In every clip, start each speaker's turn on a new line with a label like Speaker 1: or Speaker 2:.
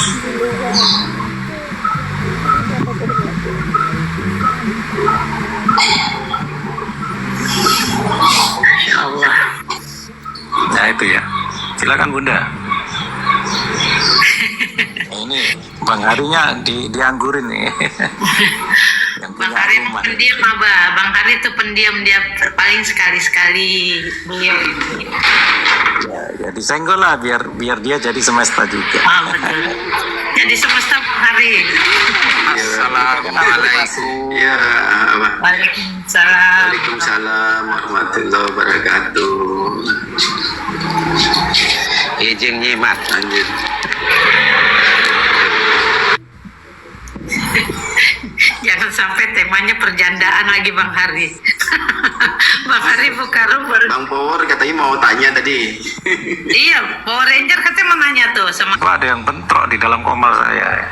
Speaker 1: Ya Allah.
Speaker 2: Nah itu ya. Silakan Bunda. Ini Bang Harinya dianggurin nih.
Speaker 1: Bang Hari pendiam Abah. Bang Hari itu pendiam, dia paling sekali-sekali beliau ini.
Speaker 2: Ya disenggol lah biar dia jadi semesta juga.
Speaker 1: Betul. Jadi semesta Bang Hari.
Speaker 3: Assalamualaikum. Ya, Abah.
Speaker 1: Waalaikumsalam.
Speaker 3: Waalaikumsalam warahmatullahi wabarakatuh. Izin nyimak lanjut.
Speaker 1: Jangan sampai temanya perjandaan lagi Bang Hari. Bang Hari buka room baru.
Speaker 3: Bang Power katanya mau tanya tadi.
Speaker 1: Iya, Power Ranger katanya mau nanya tuh sama.
Speaker 2: Kalau ada yang bentrok di dalam komal saya,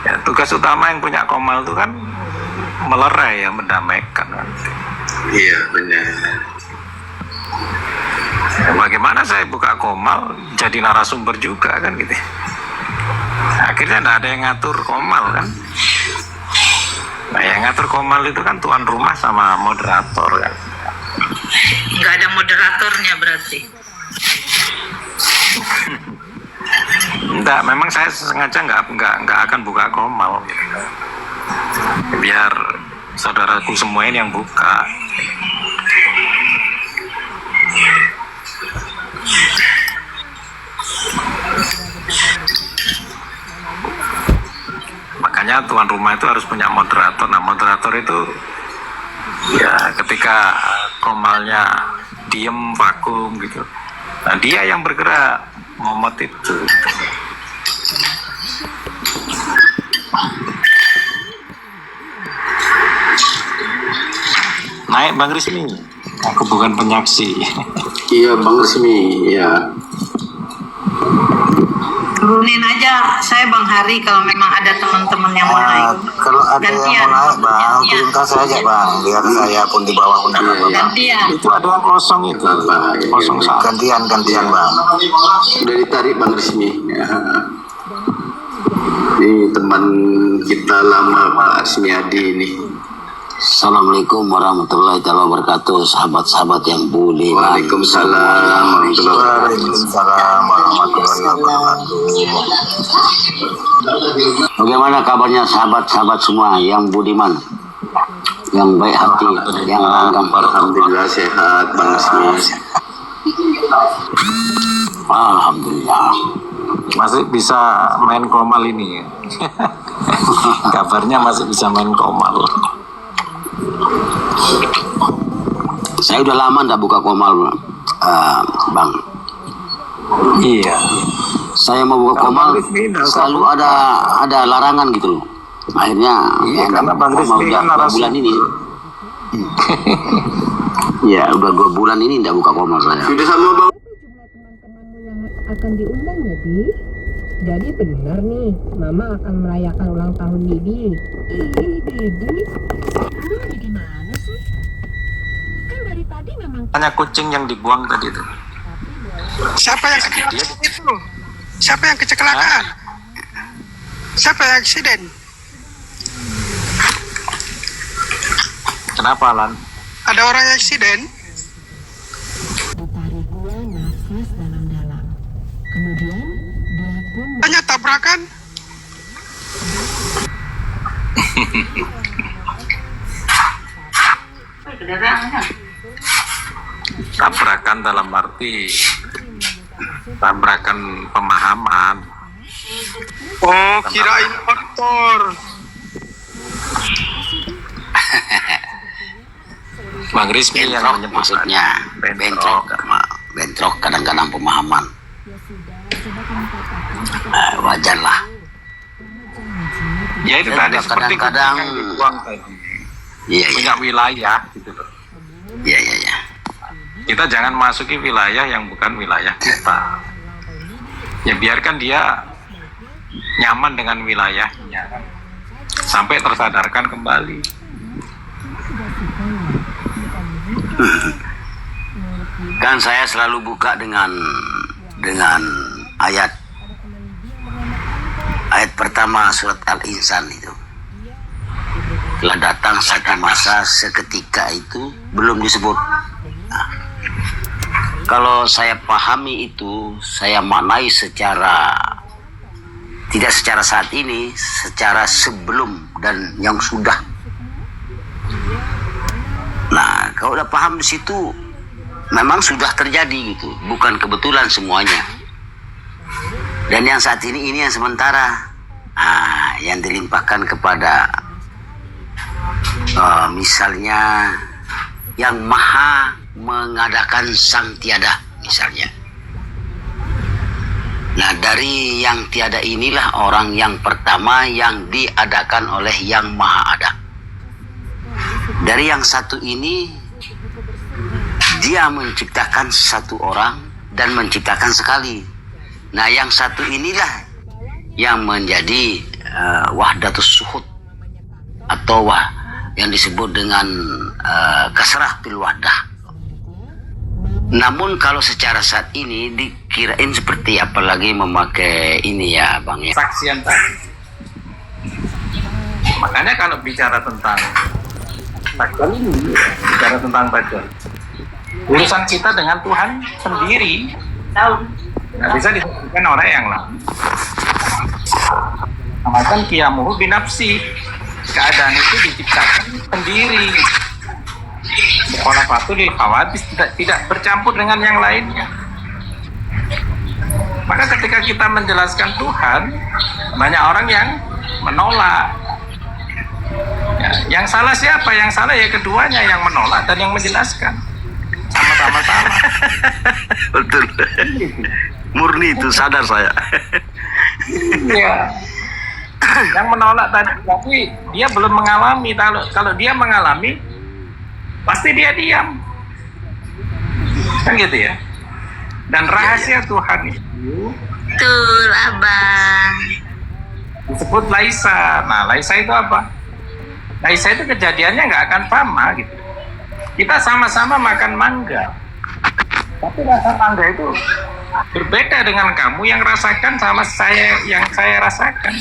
Speaker 2: ya tugas utama yang punya komal itu kan melerai ya, mendamaikan.
Speaker 3: Iya benar.
Speaker 2: Ya, bagaimana saya buka komal jadi narasumber juga kan gitu. Akhirnya tidak ada yang ngatur komal kan. Nah yang ngatur komal itu kan tuan rumah sama moderator kan.
Speaker 1: Nggak ada moderatornya berarti.
Speaker 2: Enggak, memang saya sengaja nggak akan buka komal gitu. Biar saudaraku semua ini yang buka. Makanya tuan rumah itu harus punya moderator. Nah moderator itu ya ketika komalnya diem vakum gitu, nah dia yang bergerak momot itu. Naik Bang Rizmi, aku bukan penyaksi.
Speaker 3: Iya Bang Resmi, ya.
Speaker 1: Turunin aja, saya Bang Hari kalau memang ada teman-teman yang mau naik.
Speaker 4: Kalau ada yang mau naik Bang, turunkan saja Bang, biar saya pun di bawah undangan Bang.
Speaker 1: Gantian.
Speaker 2: Itu ada yang kosong itu, kosong satu.
Speaker 4: Gantian Bang.
Speaker 3: Udah ditarik Bang Resmi. Ya. Ini teman kita lama Pak Asmiadi ini.
Speaker 4: Assalamualaikum warahmatullahi wabarakatuh, sahabat-sahabat yang budiman.
Speaker 3: Waalaikumsalam
Speaker 4: warahmatullahi wabarakatuh. Bagaimana kabarnya sahabat-sahabat semua yang budiman, yang baik hati, yang langgang?
Speaker 3: Alhamdulillah sehat Bang Asmi.
Speaker 4: Alhamdulillah.
Speaker 2: Masih bisa main komal ini. Kabarnya masih bisa main komal.
Speaker 4: Saya udah lama nggak buka komal, Bang.
Speaker 2: Iya.
Speaker 4: Saya mau buka komal selalu ada larangan gitu loh. Akhirnya
Speaker 2: iya, karena Bang Rizmi kan
Speaker 4: bulan ini. Ya udah 2 bulan ini nggak buka komal saya.
Speaker 3: Sudah sama Bang.
Speaker 5: Teman-temanmu yang akan diundang ya, Di? Jadi benar nih, Mama akan merayakan ulang tahun Didi. Ih, Didi, lu lagi di mana sih? Kan dari tadi memang
Speaker 2: Hanya kucing yang dibuang tadi itu.
Speaker 6: Siapa yang kecelakaan itu? Siapa yang kecelakaan? Siapa yang aksiden?
Speaker 2: Kenapa Lan?
Speaker 6: Ada orang yang aksiden?
Speaker 5: tariknya nafas dalam-dalam. Kemudian dia pun
Speaker 6: Hanya tabrakan?
Speaker 2: Tabrakan dalam arti tabrakan pemahaman.
Speaker 6: Oh, kirain motor.
Speaker 2: Bang Rizmi yang
Speaker 4: Bentrok
Speaker 2: menyebut
Speaker 4: maksudnya, bentrok kadang-kadang pemahaman. Wajarlah.
Speaker 2: Ya itu tadi seperti
Speaker 4: Kadang-kadang
Speaker 2: kucing yang dibuang tadi.
Speaker 4: Iya,
Speaker 2: Punya wilayah gitu loh.
Speaker 4: iya.
Speaker 2: Kita jangan masuki wilayah yang bukan wilayah kita. Ya biarkan dia nyaman dengan wilayahnya sampai tersadarkan kembali.
Speaker 4: Kan saya selalu buka dengan ayat pertama surat Al-Insan itu. Telah datang satu masa seketika itu belum disebut. Nah, kalau saya pahami itu, saya maknai secara tidak secara saat ini, secara sebelum dan yang sudah. Nah, kalau udah paham di situ, memang sudah terjadi gitu, bukan kebetulan semuanya. Dan yang saat ini yang sementara, yang dilimpahkan kepada misalnya yang maha mengadakan sang tiada misalnya. Nah, dari yang tiada inilah orang yang pertama yang diadakan oleh yang maha ada. Dari yang satu ini, dia menciptakan satu orang dan menciptakan sekali. Nah, yang satu inilah yang menjadi wahdatus suhud atau yang disebut dengan kasrah fil wahdah. Namun kalau secara saat ini dikirain seperti apalagi memakai ini ya Bang ya.
Speaker 2: Saksian tadi. Makanya kalau bicara tentang takdir ini, bicara tentang takdir, urusan kita dengan Tuhan sendiri, nggak bisa disebutkan orang yang lain. Namakan qiyamuhu binafsi, keadaan itu diciptakan sendiri. Mukhalafatul khawatis, tidak bercampur dengan yang lainnya. Maka ketika kita menjelaskan Tuhan, banyak orang yang menolak. Ya, yang salah siapa? Yang salah ya keduanya, yang menolak dan yang menjelaskan. Sama-sama salah.
Speaker 4: Betul. Murni itu, sadar saya.
Speaker 2: Iya. Yang menolak tadi, tapi dia belum mengalami. Kalau dia mengalami, pasti dia diam. Kan gitu ya. Dan rahasia Tuhan itu
Speaker 1: Betul, Abang.
Speaker 2: disebut Laisa. Nah, Laisa itu apa? Laisa itu kejadiannya nggak akan sama gitu. Kita sama-sama makan mangga, tapi rasa mangga itu berbeda dengan kamu yang rasakan sama saya yang saya rasakan.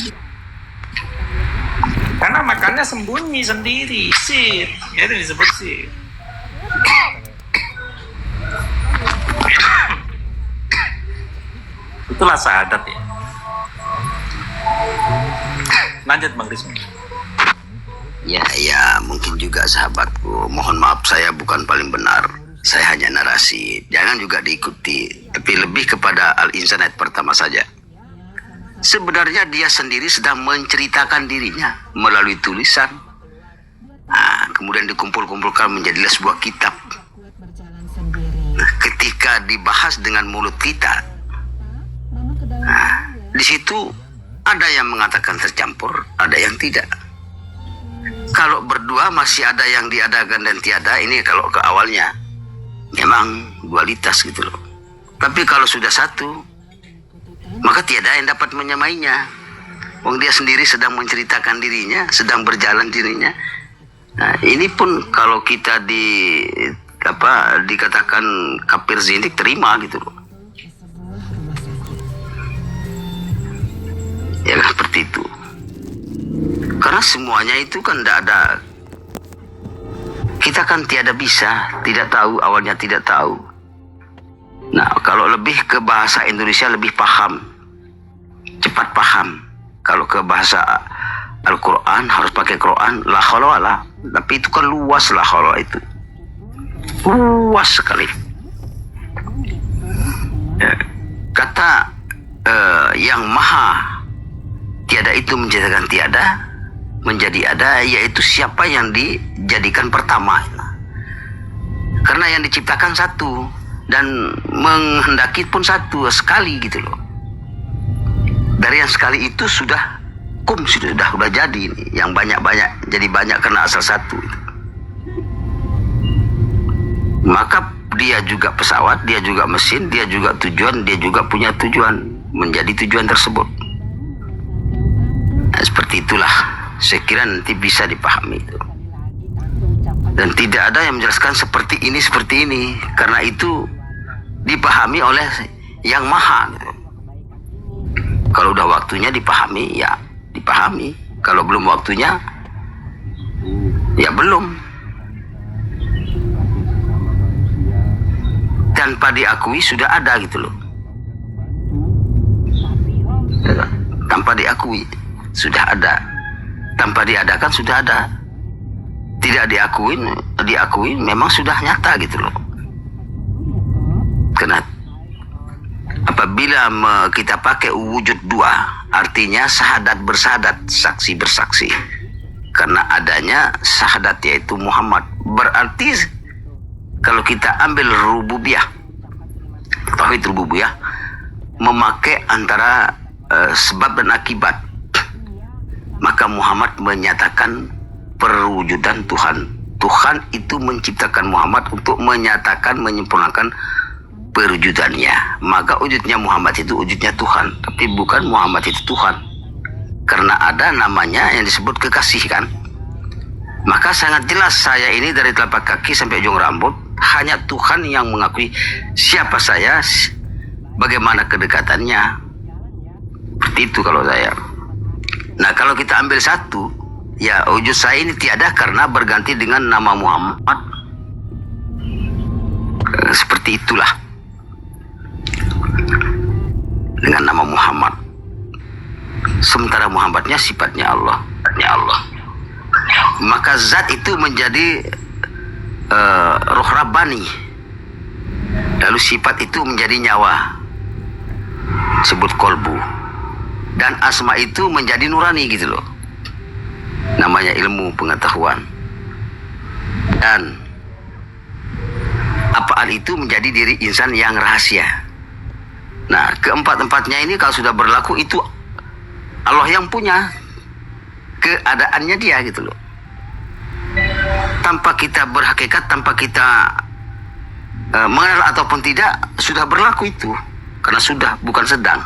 Speaker 2: Karena makannya sembunyi sendiri, sir. Ya, itu disebut sir. Itulah syahadat ya. Lanjut Bang Rizmi.
Speaker 4: Ya, mungkin juga sahabatku. Mohon maaf, saya bukan paling benar. Saya hanya narasi. Jangan juga diikuti. Tapi lebih kepada Al-Insan ayat pertama saja. Sebenarnya dia sendiri sedang menceritakan dirinya melalui tulisan. Kemudian dikumpul-kumpulkan menjadilah sebuah kitab. Nah, ketika dibahas dengan mulut kita, di situ ada yang mengatakan tercampur, ada yang tidak. Kalau berdua masih ada yang diadakan dan tiada, ini kalau ke awalnya memang dualitas gitu loh. Tapi kalau sudah satu, maka tiada yang dapat menyamainya. Wong dia sendiri sedang menceritakan dirinya, sedang berjalan dirinya. Nah, ini pun kalau kita dikatakan kafir zindik, terima gitu loh. Ya seperti itu. Karena semuanya itu kan tidak ada. Kita kan tiada bisa, tidak tahu, awalnya tidak tahu. Nah, kalau lebih ke bahasa Indonesia lebih paham, cepat paham. Kalau ke bahasa Al-Quran harus pakai Quran, la khala wala. Tapi itu kan luas la khala itu. Luas sekali. Kata yang maha tiada itu menjadikan tiada menjadi ada, yaitu siapa yang dijadikan pertama. Karena yang diciptakan satu dan menghendaki pun satu sekali gitu loh. Dari yang sekali itu sudah sudah jadi ini. Yang banyak-banyak jadi banyak karena asal satu itu. Maka dia juga pesawat, dia juga mesin, dia juga tujuan, dia juga punya tujuan, menjadi tujuan tersebut. Nah, seperti itulah. Saya kira nanti bisa dipahami itu. Dan tidak ada yang menjelaskan seperti ini. Karena itu dipahami oleh yang maha gitu. Kalau udah waktunya dipahami, ya dipahami. Kalau belum waktunya, ya belum. Tanpa diakui sudah ada gitu loh. Tanpa diakui sudah ada, tanpa diadakan sudah ada. Tidak diakui memang sudah nyata gitu loh. Karena apabila kita pakai wujud dua, artinya syahadat bersahadat, saksi bersaksi. Karena adanya syahadat yaitu Muhammad. Berarti kalau kita ambil rububiyah, tauhid rububiyah, memakai antara sebab dan akibat, maka Muhammad menyatakan perwujudan Tuhan. Tuhan itu menciptakan Muhammad untuk menyatakan, menyempurnakan perwujudannya. Maka wujudnya Muhammad itu wujudnya Tuhan, tapi bukan Muhammad itu Tuhan. Karena ada namanya yang disebut kekasih kan. Maka sangat jelas saya ini dari telapak kaki sampai ujung rambut, hanya Tuhan yang mengakui siapa saya, bagaimana kedekatannya. Seperti itu kalau saya. Nah kalau kita ambil satu, ya wujud saya ini tiada karena berganti dengan nama Muhammad. Seperti itulah. Dengan nama Muhammad. Sementara Muhammadnya sifatnya Allah. Maka zat itu menjadi roh Rabbani. Lalu sifat itu menjadi nyawa, sebut kolbu. Dan asma itu menjadi nurani gitu loh, namanya ilmu pengetahuan. Dan apaan itu menjadi diri insan yang rahasia. Nah keempat-empatnya ini kalau sudah berlaku itu Allah yang punya keadaannya dia gitu loh. Tanpa kita berhakikat, tanpa kita mengenal ataupun tidak, sudah berlaku itu. Karena sudah, bukan sedang.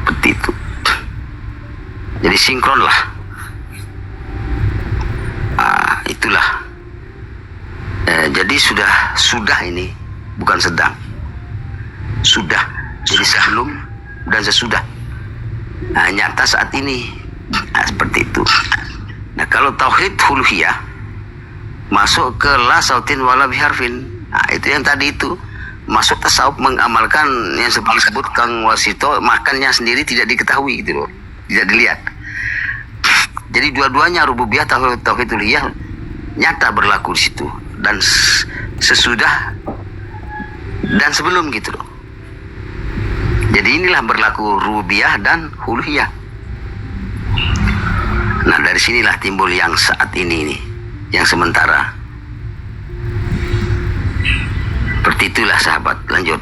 Speaker 4: Seperti itu. Jadi sinkron lah. Itulah. Jadi sudah ini, bukan sedang. Sudah. Jadi sebelum dan sesudah. Nyata saat ini. Seperti itu. Nah kalau tauhid uluhiyah masuk ke la sautin wala biharfin. Itu yang tadi itu. Masuk tasawuf mengamalkan yang disebut Kang Wasito, makannya sendiri tidak diketahui gitu loh, tidak dilihat. Jadi dua-duanya rububiyah, tauhid uluhiyah nyata berlaku di situ, dan sesudah dan sebelum gitu loh. Jadi inilah berlaku rububiyah dan uluhiyah. Nah dari sinilah timbul yang saat ini nih, yang sementara. Seperti itulah sahabat, lanjut.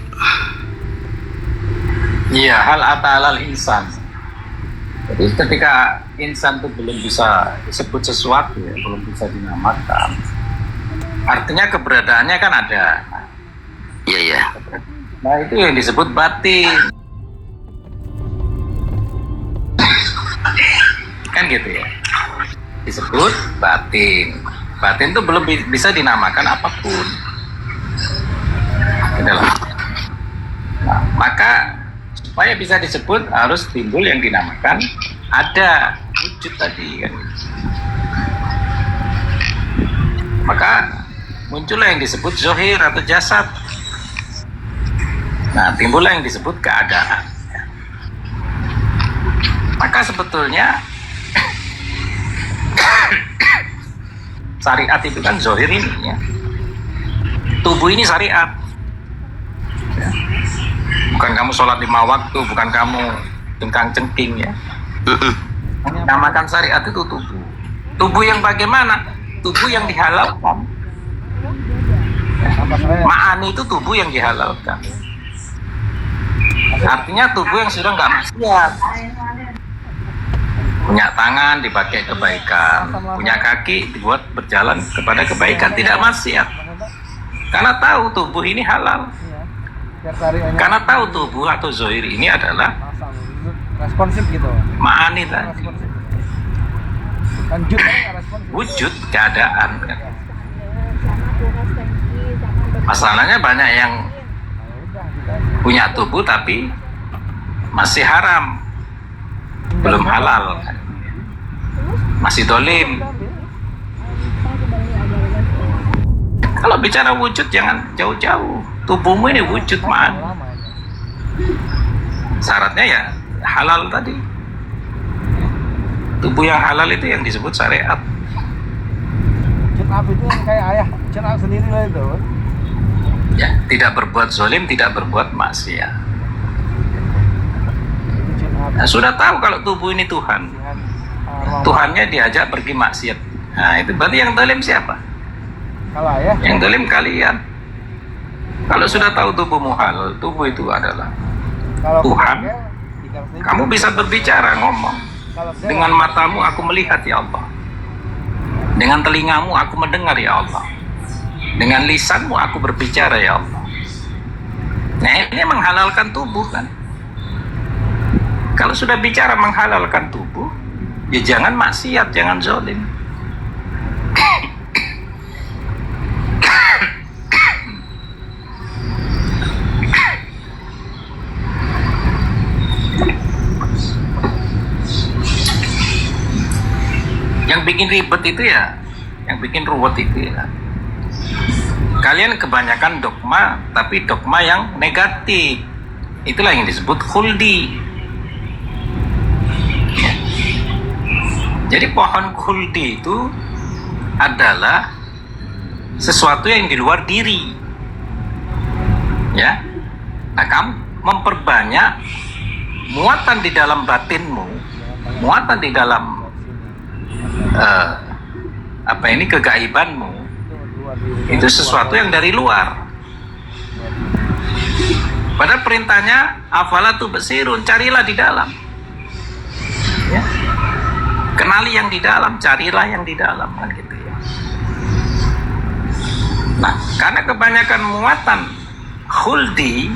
Speaker 2: Iya, hal atalal insan. Jadi ketika insan itu belum bisa disebut sesuatu, ya, belum bisa dinamakan, artinya keberadaannya kan ada.
Speaker 4: Iya.
Speaker 2: Nah itu yang disebut batin. Kan gitu ya. Disebut batin. Batin itu belum bisa dinamakan apapun. Nah, maka supaya bisa disebut harus timbul yang dinamakan ada wujud tadi kan. Maka muncullah yang disebut zohir atau jasad. Nah timbullah yang disebut keadaan. Maka sebetulnya syariat itu kan zohir ini ya. Tubuh ini syariat. Bukan kamu sholat 5 waktu, bukan kamu cengkang-cengking ya. Namakan syariat itu tubuh. Tubuh yang bagaimana? Tubuh yang dihalalkan. Ma'ani itu tubuh yang dihalalkan. Artinya tubuh yang sudah nggak maksiat. Punya tangan dipakai kebaikan, punya kaki dibuat berjalan kepada kebaikan, tidak maksiat. Karena tahu tubuh ini halal. Karena tahu tubuh atau zohir ini adalah
Speaker 7: responsif gitu.
Speaker 2: Ma'ani tadi. Wujud keadaan kan. Masalahnya banyak yang punya tubuh tapi masih haram. belum halal, masih dolim. Kalau bicara wujud jangan jauh-jauh. Tubuhmu ini wujud, man. Syaratnya ya halal tadi. Tubuh yang halal itu yang disebut syariat.
Speaker 7: Chin up itu yang kayak ayah, chin up sendiri lah itu.
Speaker 2: Ya, tidak berbuat zalim, tidak berbuat maksiat.
Speaker 7: Itu chin up.
Speaker 2: Nah, sudah tahu kalau tubuh ini Tuhan. Tuhannya diajak pergi maksiat. Nah, itu berarti yang zalim siapa?
Speaker 7: Kalau ayah,
Speaker 2: Yang zalim kalian. Kalau sudah tahu tubuhmu halal, tubuh itu adalah
Speaker 7: kalau
Speaker 2: Tuhan.
Speaker 7: keluarga,
Speaker 2: Kamu bisa berbicara, ngomong.
Speaker 7: kalau saya,
Speaker 2: Dengan matamu aku melihat, ya Allah. Dengan telingamu aku mendengar, ya Allah. Dengan lisanmu aku berbicara, ya Allah. Nah, ini menghalalkan tubuh kan. Kalau sudah bicara menghalalkan tubuh, ya jangan maksiat, jangan zalim. Yang bikin ribet itu ya, yang bikin ruwet itu ya, kalian kebanyakan dogma, tapi dogma yang negatif. Itulah yang disebut khuldi. Ya. Jadi pohon khuldi itu adalah sesuatu yang di luar diri. Ya, nah kamu memperbanyak muatan di dalam batinmu, muatan di dalam kegaibanmu, itu sesuatu yang dari luar. Padahal perintahnya afala tubsirun, carilah di dalam, ya. Kenali yang di dalam, carilah yang di dalam, kan gitu ya. Nah, karena kebanyakan muatan khuldi,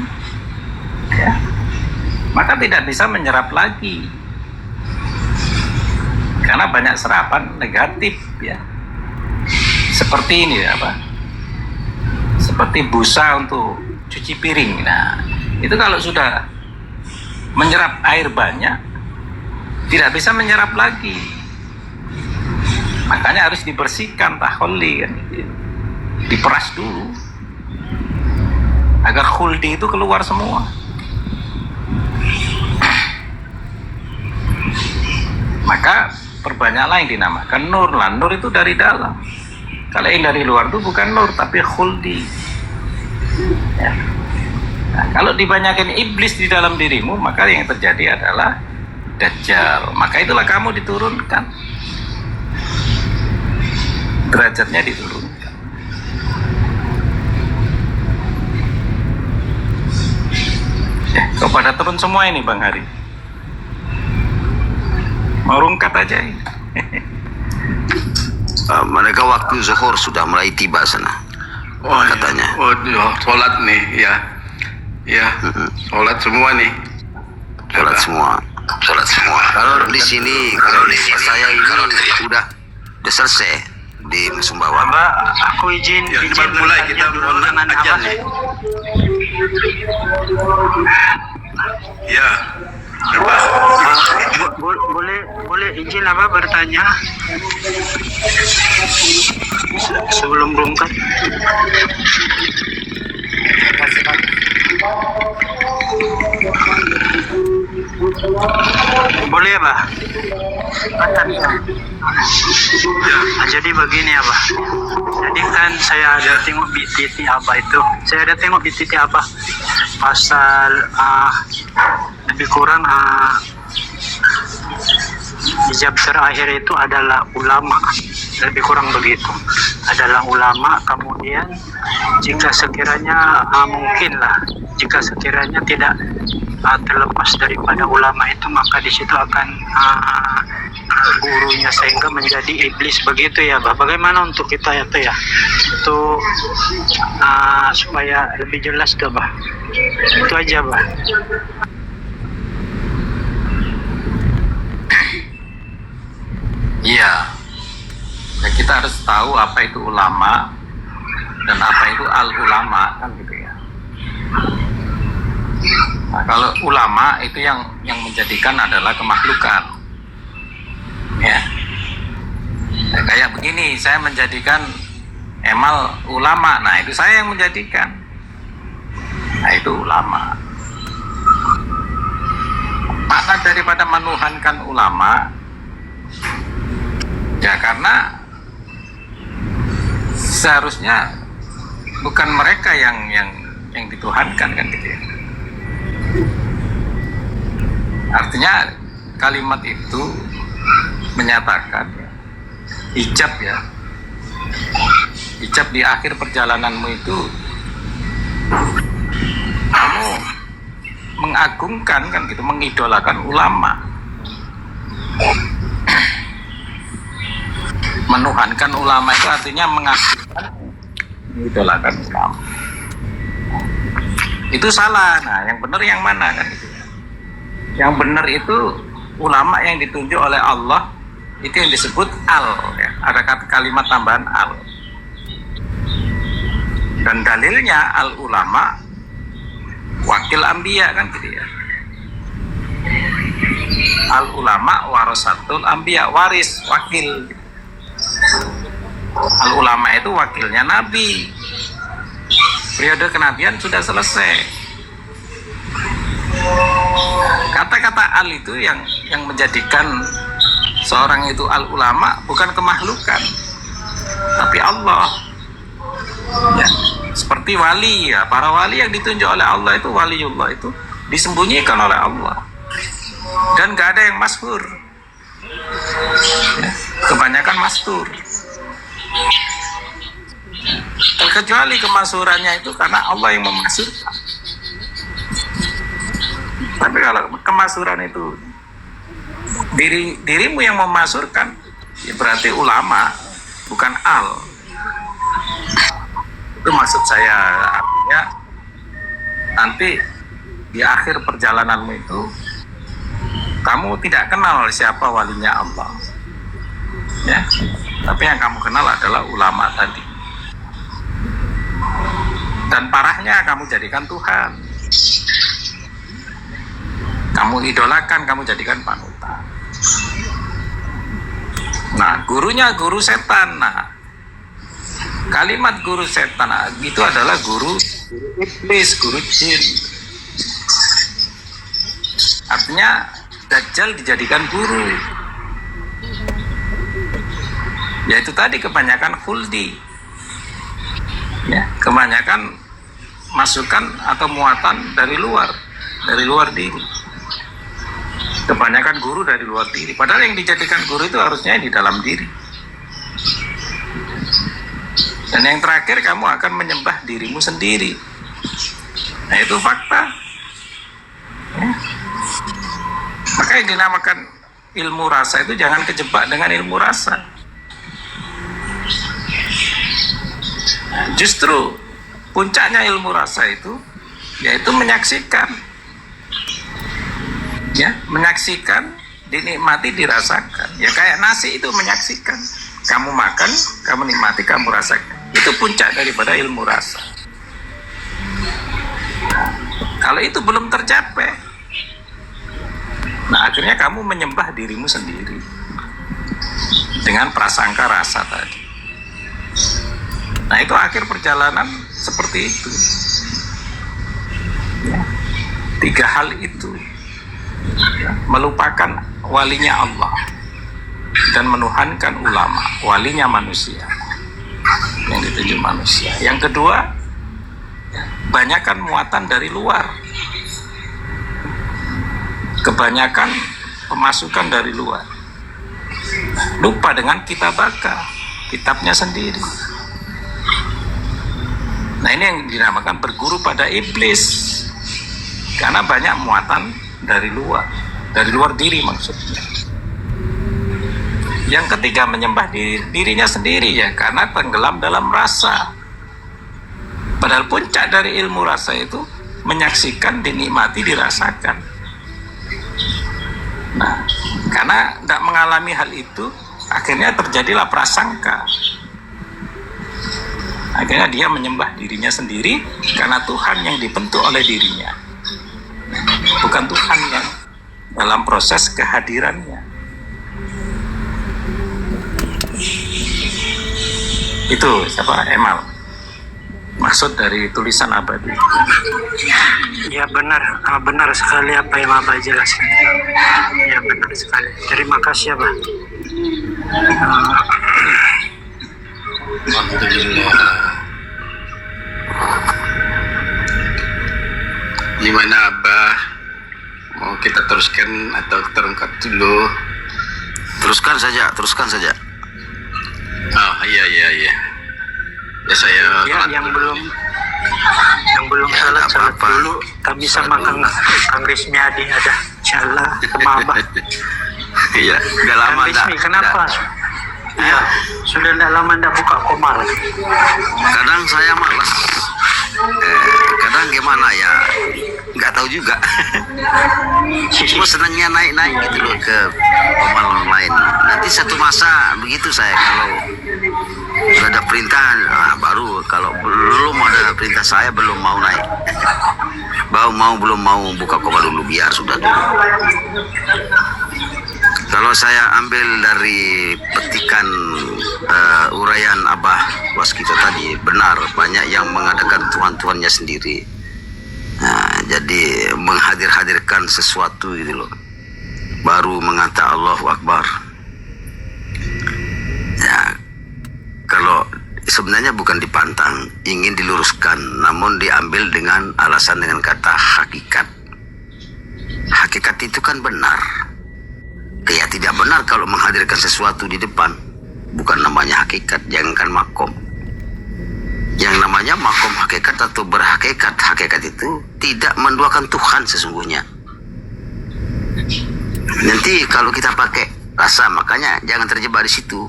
Speaker 2: ya, maka tidak bisa menyerap lagi. Karena banyak serapan negatif, ya. Seperti ini apa? Seperti busa untuk cuci piring. Nah, itu kalau sudah menyerap air banyak, tidak bisa menyerap lagi. Makanya harus dibersihkan, taholli kan gitu. Diperas dulu agar khuldi itu keluar semua. Maka perbanyaklah yang dinamakan nur lah. Nur itu dari dalam. Kalau yang dari luar itu bukan nur, tapi khuldi. Ya. Nah, kalau dibanyakin iblis di dalam dirimu, maka yang terjadi adalah dajjal. Maka itulah kamu diturunkan. Derajatnya diturunkan. Ya, kepada turun semua ini Bang Hari. Mau rungkat aja ini.
Speaker 4: Mereka waktu zuhur sudah mulai tiba sana.
Speaker 3: Oh,
Speaker 4: katanya.
Speaker 3: Ya. Oh, sholat nih, ya. Ya, sholat semua nih.
Speaker 4: Sholat semua. Kalau di sini, saya ini udah selesai di Sumbawa.
Speaker 6: Mbak, aku izin
Speaker 3: mulai kita mohon ajan nih. Ya.
Speaker 6: boleh izin apa bertanya sebelum berangkat? Boleh ya, Pak? Jadi begini ya, Pak. Jadi kan saya ada tengok di TV apa itu. Saya ada tengok di TV apa pasal lebih kurang di chapter akhir itu adalah ulama, lebih kurang begitu, adalah ulama. Kemudian jika sekiranya mungkinlah, jika sekiranya tidak terlepas daripada ulama itu, maka di situ akan gurunya sehingga menjadi iblis, begitu ya, Bah. Bagaimana untuk kita itu ya, untuk supaya lebih jelas tuh, Bah. Itu aja, Bah.
Speaker 2: Iya, ya kita harus tahu apa itu ulama dan apa itu al-ulama, kan gitu ya. Nah, kalau ulama itu yang menjadikan adalah kemakhlukan. Ya. Nah, kayak begini, saya menjadikan Emal ulama. Nah, itu saya yang menjadikan. Nah, itu ulama. Makna daripada menuhankan ulama, ya karena seharusnya bukan mereka yang dituhankan kan gitu ya. Artinya kalimat itu menyatakan ijab ya, ijab di akhir perjalananmu itu kamu mengagungkan kan gitu, mengidolakan ulama, menuhankan ulama itu artinya mengagungkan, mengidolakan ulama. Itu salah. Nah, yang benar yang mana kan gitu ya? Yang benar itu ulama yang ditunjuk oleh Allah, itu yang disebut al ya. Ada kalimat tambahan al. Dan dalilnya al ulama wakil anbiya kan gitu ya. Al ulama warasatul anbiya, waris, wakil. Al ulama itu wakilnya nabi. Periode kenabian sudah selesai. Kata-kata al itu yang menjadikan seorang itu al ulama bukan kemakhlukan, tapi Allah. Ya, seperti wali ya, para wali yang ditunjuk oleh Allah itu waliullah itu disembunyikan oleh Allah dan gak ada yang masyhur. Ya, kebanyakan mastur. Terkecuali kemasyhurannya itu karena Allah yang memasyhurkan. Tapi kalau kemasyhuran itu dirimu yang memasyhurkan, ya berarti ulama, bukan al. Itu maksud saya, artinya nanti di akhir perjalananmu itu kamu tidak kenal siapa walinya Allah ya, tapi yang kamu kenal adalah ulama tadi. Dan parahnya kamu jadikan Tuhan, kamu idolakan, kamu jadikan panutan. Nah, gurunya guru setan. Nah, kalimat guru setan itu adalah guru iblis, guru jin. Artinya Dajjal dijadikan guru. Yaitu tadi kebanyakan khuldi. Ya, kebanyakan masukan atau muatan dari luar diri. Kebanyakan guru dari luar diri. Padahal yang dijadikan guru itu harusnya di dalam diri. Dan yang terakhir, kamu akan menyembah dirimu sendiri. Nah, itu fakta. Ya. Maka yang dinamakan ilmu rasa itu jangan kejebak dengan ilmu rasa. Nah, justru puncaknya ilmu rasa itu yaitu menyaksikan. Ya, menyaksikan, dinikmati, dirasakan. Ya kayak nasi itu menyaksikan. Kamu makan, kamu nikmati, kamu rasakan. Itu puncak daripada ilmu rasa. Kalau itu belum tercapai, nah akhirnya kamu menyembah dirimu sendiri dengan prasangka rasa tadi. Nah, itu akhir perjalanan seperti itu. Ya, 3 hal itu. Ya, melupakan walinya Allah dan menuhankan ulama, walinya manusia yang ditunjuk manusia. Yang kedua, ya, banyakkan muatan dari luar, kebanyakan pemasukan dari luar, lupa dengan kitabaka, kitabnya sendiri. Nah, ini yang dinamakan berguru pada iblis, karena banyak muatan dari luar diri maksudnya. Yang ketiga, menyembah dirinya sendiri ya, karena tenggelam dalam rasa. Padahal puncak dari ilmu rasa itu menyaksikan, dinikmati, dirasakan. Nah, karena tidak mengalami hal itu, akhirnya terjadilah prasangka. Akhirnya dia menyembah dirinya sendiri karena Tuhan yang dibentuk oleh dirinya, bukan Tuhan yang dalam proses kehadirannya. Itu siapa? Emal. Maksud dari tulisan abadi.
Speaker 6: Ya benar, benar sekali apa yang Abah jelaskan. Ya benar sekali. Terima kasih Abah.
Speaker 3: Alhamdulillah. Gimana Abah? Mau kita teruskan atau terangkat dulu?
Speaker 4: Teruskan saja.
Speaker 3: Oh iya. Ya saya
Speaker 6: Ya yang belum
Speaker 4: Ya,
Speaker 6: salat
Speaker 4: nggak apa-apa.
Speaker 6: dulu. Kami sama Kang Rismi Adi ada. Insyaallah sama Abah.
Speaker 4: Iya, udah
Speaker 6: Kang
Speaker 4: lama
Speaker 6: Rismi kenapa? Ya, sudah tidak lama tidak buka komal.
Speaker 4: Kadang saya malas. Kadang gimana ya, nggak tahu juga. Cuma senangnya naik gitu loh ke komal online. Nanti satu masa begitu saya, kalau sudah ada perintah, baru. Kalau belum ada perintah saya belum mau naik. Belum mau buka komal dulu, biar sudah dulu. Kalau saya ambil dari petikan uraian Abah Waskita tadi, benar banyak yang mengadakan Tuhan-Tuhannya sendiri. Nah, jadi menghadirkan sesuatu gitu loh, baru mengata Allahu Akbar. Ya, kalau sebenarnya bukan dipantang, ingin diluruskan, namun diambil dengan alasan dengan kata hakikat. Hakikat itu kan benar. Ya tidak benar kalau menghadirkan sesuatu di depan. Bukan namanya hakikat, jangankan makom. Yang namanya makom hakikat atau berhakikat, hakikat itu tidak menduakan Tuhan sesungguhnya. Nanti kalau kita pakai rasa, makanya jangan terjebak di situ.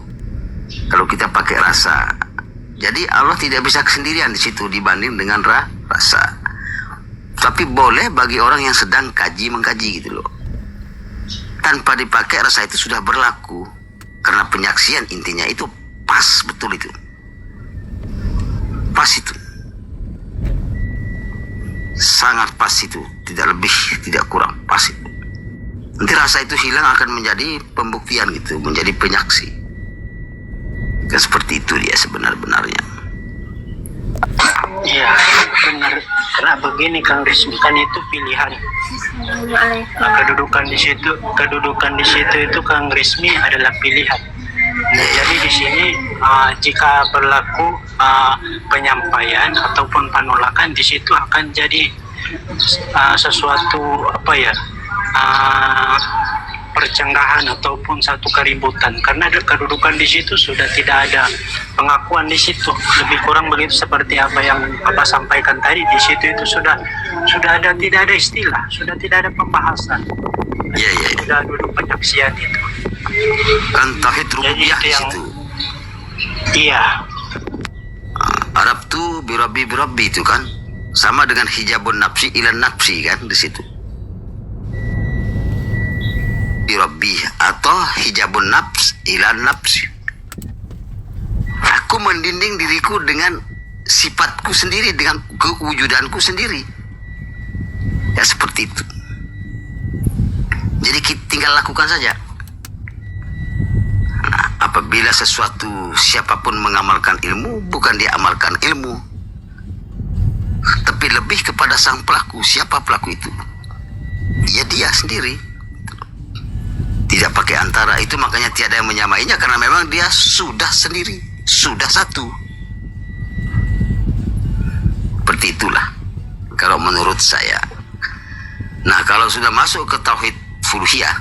Speaker 4: Kalau kita pakai rasa, jadi Allah tidak bisa kesendirian di situ dibanding dengan rasa. Tapi boleh bagi orang yang sedang mengkaji gitu loh. Tanpa dipakai rasa itu sudah berlaku, karena penyaksian intinya itu pas, betul itu, pas itu, sangat pas itu, tidak lebih tidak kurang, pas itu. Nanti rasa itu hilang akan menjadi pembuktian gitu, menjadi penyaksi. Dan seperti itu dia sebenar-benarnya.
Speaker 6: Iya benar, karena begini Kang Rismi, kan itu pilihan. Nah, kedudukan di situ itu Kang Rismi adalah pilihan. Nah, jadi di sini jika berlaku penyampaian ataupun penolakan, di situ akan jadi sesuatu percenggahan ataupun satu keributan, karena kedudukan di situ sudah tidak ada pengakuan di situ, lebih kurang begitu seperti apa yang Bapak sampaikan tadi. Di situ itu sudah ada, tidak ada istilah, sudah tidak ada pembahasan.
Speaker 4: Iya.
Speaker 6: Sudah duduk penyaksian itu.
Speaker 4: Kan tauhid rububiyah di situ.
Speaker 6: Iya.
Speaker 4: Arab tuh birabbi itu kan sama dengan hijabun nafsi ilan nafsi kan di situ. Birabbi atau hijabun nafs ilan nafsi. Aku mendinding diriku dengan sifatku sendiri, dengan kewujudanku sendiri. Ya seperti itu. Jadi kita tinggal lakukan saja. Nah, apabila sesuatu, siapapun mengamalkan ilmu, bukan dia amalkan ilmu, tapi lebih kepada sang pelaku. Siapa pelaku itu? Ya dia sendiri. Tidak pakai antara, itu makanya tiada yang menyamainya, karena memang dia sudah sendiri, sudah satu. Seperti itulah kalau menurut saya. Nah, kalau sudah masuk ke tauhid uluhiyah,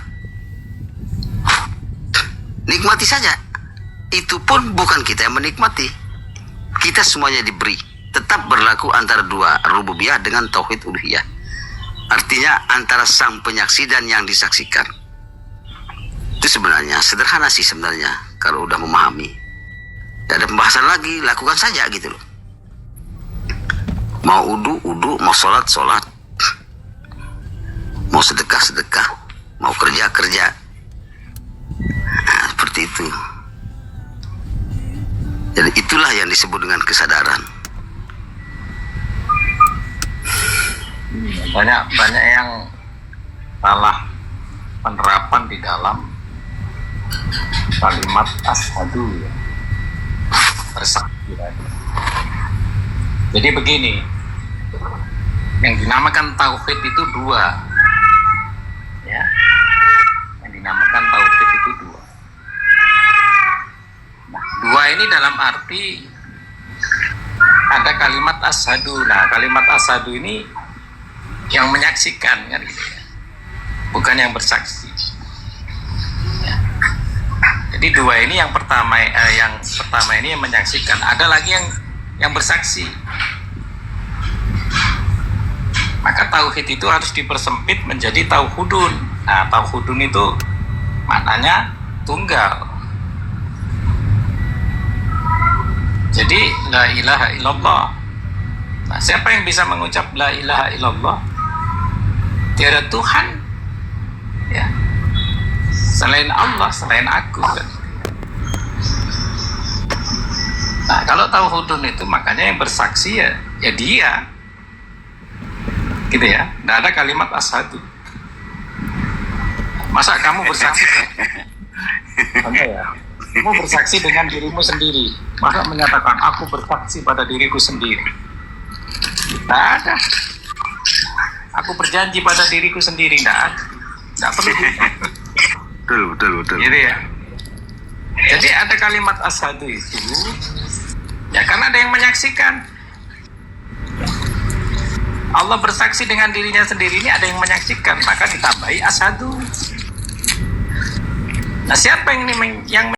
Speaker 4: nikmati saja. Itu pun bukan kita yang menikmati, kita semuanya diberi. Tetap berlaku antara dua, rububiyah dengan tauhid uluhiyah. Artinya antara sang penyaksi dan yang disaksikan. Itu sebenarnya sederhana sih sebenarnya kalau udah memahami. Tidak ada pembahasan lagi, lakukan saja gitu loh. Mau udu, mau sholat, mau sedekah, mau kerja. Nah, seperti itu. Jadi itulah yang disebut dengan kesadaran.
Speaker 2: Banyak yang salah penerapan di dalam kalimat asyhadu ya. bersaksi. Jadi begini, yang dinamakan tauhid itu dua, ya. Yang dinamakan tauhid itu dua. Nah, dua ini dalam arti ada kalimat asyhadu. Nah, kalimat asyhadu ini yang menyaksikan, kan gitu ya, bukan yang bersaksi. Ya. Jadi dua ini yang pertama ini yang menyaksikan. Ada lagi yang bersaksi. Maka tauhid itu harus dipersempit menjadi tauhudun. Nah, tauhudun itu maknanya tunggal. Jadi la ilaha illallah. Nah, siapa yang bisa mengucap la ilaha illallah? Tiada Tuhan, ya, selain Allah, selain aku, kan? Nah, kalau tauhudun itu makanya yang bersaksi ya dia, gitu ya. Nggak ada kalimat asyhadu. Masa kamu bersaksi? Ya? Kamu bersaksi dengan dirimu sendiri. Masa menyatakan aku bersaksi pada diriku sendiri? Nggak ada. Aku berjanji pada diriku sendiri. Nggak perlu.
Speaker 3: Betul.
Speaker 2: Gitu ya. Jadi ada kalimat asyhadu itu, ya karena ada yang menyaksikan. Allah bersaksi dengan dirinya sendiri, ini ada yang menyaksikan, maka ditambahi asyhadu. Nah, siapa yang